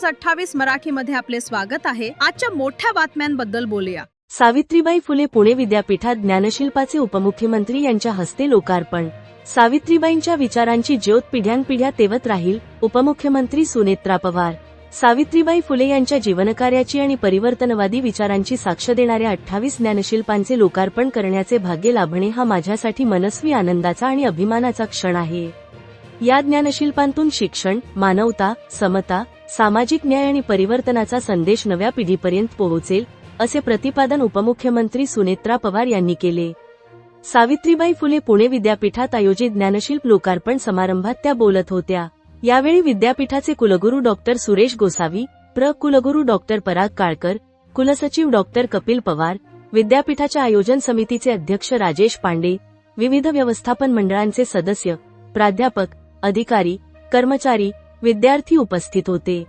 News 28 मराठीमध्ये आपले स्वागत आहे। आजच्या मोठ्या बातम्यांबद्दल बोलूया। सावित्रीबाई फुले पुणे विद्यापीठात ज्ञानशिल्पाचे उपमुख्यमंत्री यांच्या हस्ते लोकार्पण। सावित्रीबाईंच्या विचारांची ज्योत पिढ्यानपिढ्या तेवत राहील, उपमुख्यमंत्री सुनेत्रा पवार। सावित्रीबाई फुले यांच्या जीवनकार्याची आणि परिवर्तनवादी विचारांची साक्ष देणाऱ्या 28 ज्ञानशिल्पांचे लोकार्पण करण्याचे भाग्य लाभणे हा माझ्यासाठी मनस्वी आनंदाचा आणि अभिमानाचा क्षण आहे। या ज्ञानशिल्पांतून शिक्षण, मानवता, समता, सामाजिक न्याय आणि परिवर्तनाचा संदेश नव्या पिढीपर्यंत पोहोचेल, असे प्रतिपादन उपमुख्यमंत्री सुनेत्रा पवार यांनी केले। सावित्रीबाई फुले पुणे विद्यापीठात आयोजित ज्ञानशिल्प लोकार्पण समारंभात त्या बोलत होत्या। यावेळी विद्यापीठाचे कुलगुरू डॉक्टर सुरेश गोसावी, प्र कुलगुरू डॉक्टर पराग काळकर, कुलसचिव डॉक्टर कपिल पवार, विद्यापीठाच्या आयोजन समितीचे अध्यक्ष राजेश पांडे, विविध व्यवस्थापन मंडळांचे सदस्य, प्राध्यापक, अधिकारी, कर्मचारी, विद्यार्थी उपस्थित होते।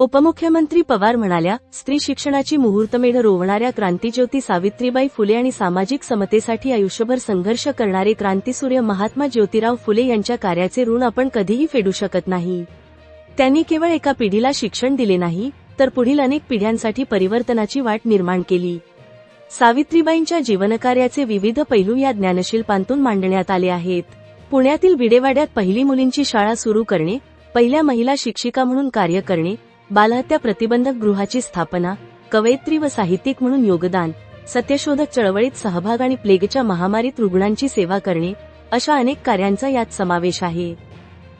उपमुख्यमंत्री पवार म्हणाल्या, स्त्री शिक्षणाची मुहूर्तमेढ रोवणाऱ्या क्रांतिज्योती सावित्रीबाई फुले आणि सामाजिक समतेसाठी आयुष्यभर संघर्ष करणारे क्रांतिसूर्य महात्मा ज्योतिराव फुले यांच्या कार्याचे ऋण आपण कधीही फेडू शकत नाही। त्यांनी केवळ एका पिढीला शिक्षण दिले नाही, तर पुढील अनेक पिढ्यांसाठी परिवर्तनाची वाट निर्माण केली। सावित्रीबाईंच्या जीवनकार्याचे विविध पैलू या ज्ञानशिल्पांतून मांडण्यात आले आहेत। पुण्यातील विडेवाड्यात पहिली मुलींची शाळा सुरू करणे, पहिल्या महिला शिक्षिका म्हणून कार्य करणे, बालहत्या प्रतिबंधक गृहाची स्थापना, कवयित्री व साहित्यिक म्हणून योगदान, सत्यशोधक चळवळीत सहभाग आणि प्लेगच्या महामारीत रुग्णांची सेवा करणे, अशा अनेक कार्यांचा यात समावेश आहे।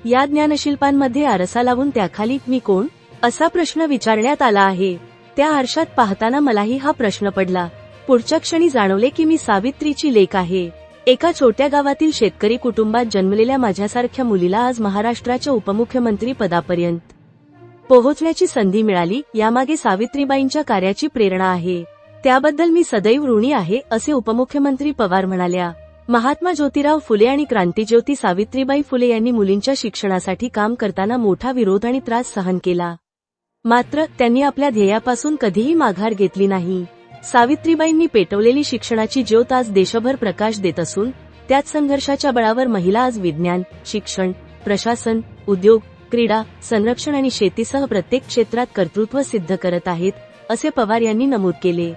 या ज्ञानशिल्पांमध्ये आरसा लावून त्याखाली मी कोण असा प्रश्न विचारण्यात आला आहे। त्या आरशात पाहताना मलाही हा प्रश्न पडला। पुढच्या क्षणी जाणवले की मी सावित्रीची लेक आहे। एका छोट्या गावातील शेतकरी कुटुंबात जन्मलेल्या माझ्यासारख्या मुलीला आज महाराष्ट्राच्या उपमुख्यमंत्री पदापर्यंत पोहोचण्याची संधी मिळाली, यामागे सावित्रीबाईंच्या कार्याची प्रेरणा आहे। त्याबद्दल मी सदैव ऋणी आहे, असे उपमुख्यमंत्री पवार म्हणाल्या। महात्मा ज्योतिराव फुले आणि क्रांतिज्योती सावित्रीबाई फुले यांनी मुलींच्या शिक्षणासाठी काम करताना मोठा विरोध आणि त्रास सहन केला, मात्र त्यांनी आपल्या ध्येयापासून कधीही माघार घेतली नाही। सावित्रीबाईंनी पेटवलेली शिक्षणाची ज्योत आज देशभर प्रकाश देत असून, त्याच संघर्षाच्या बळावर महिला आज विज्ञान, शिक्षण, प्रशासन, उद्योग, क्रीडा, संरक्षण आणि शेतीसह प्रत्येक क्षेत्रात कर्तृत्व सिद्ध करत आहेत, असे पवार यांनी नमूद केले।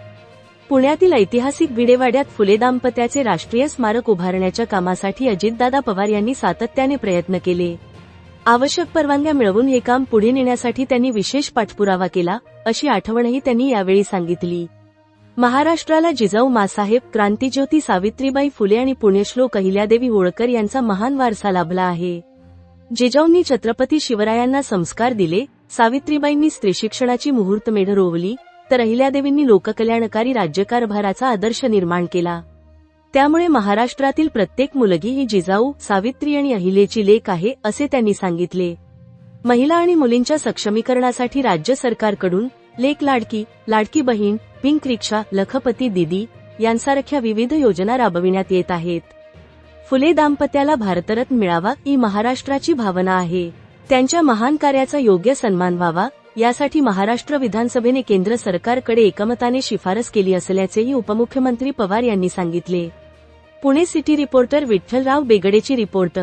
पुण्यातील ऐतिहासिक विडेवाड्यात फुले दाम्पत्याचे राष्ट्रीय स्मारक उभारण्याच्या कामासाठी अजितदादा पवार यांनी सातत्याने प्रयत्न केले। आवश्यक परवानग्या मिळवून हे काम पुढे नेण्यासाठी त्यांनी विशेष पाठपुरावा केला, अशी आठवणही त्यांनी यावेळी सांगितली। महाराष्ट्राला जिजाऊ माँसाहेब, क्रांतिज्योती सावित्रीबाई फुले आणि पुण्यश्लोक अहिल्यादेवी होळकर यांचा महान वारसा लाभला आहे। जिजाऊंनी छत्रपती शिवरायांना संस्कार दिले, सावित्रीबाईंनी स्त्रीशिक्षणाची मुहूर्तमेढ रोवली, तर अहिल्यादेवींनी लोककल्याणकारी राज्यकारभाराचा आदर्श निर्माण केला। त्यामुळे महाराष्ट्रातील प्रत्येक मुलगी ही जिजाऊ, सावित्री आणि अहिल्याची लेक आहे, असे त्यांनी सांगितले। महिला आणि मुलींच्या सक्षमीकरणासाठी राज्य सरकारकडून लेक लाडकी, लाडकी बहीण, पिंक रिक्षा, लखपती दीदी यांसारख्या विविध योजना राबविण्यात येत आहेत। फुले दाम्पत्याला भारतरत्न मिळावा ही महाराष्ट्राची भावना आहे। त्यांच्या महान कार्याचा योग्य सन्मान व्हावा, यासाठी महाराष्ट्र विधानसभेने केंद्र सरकारकडे एकमताने शिफारस केली असल्याचेही उपमुख्यमंत्री पवार यांनी सांगितले। पुणे सिटी रिपोर्टर विठ्ठलराव बेगडेची रिपोर्ट।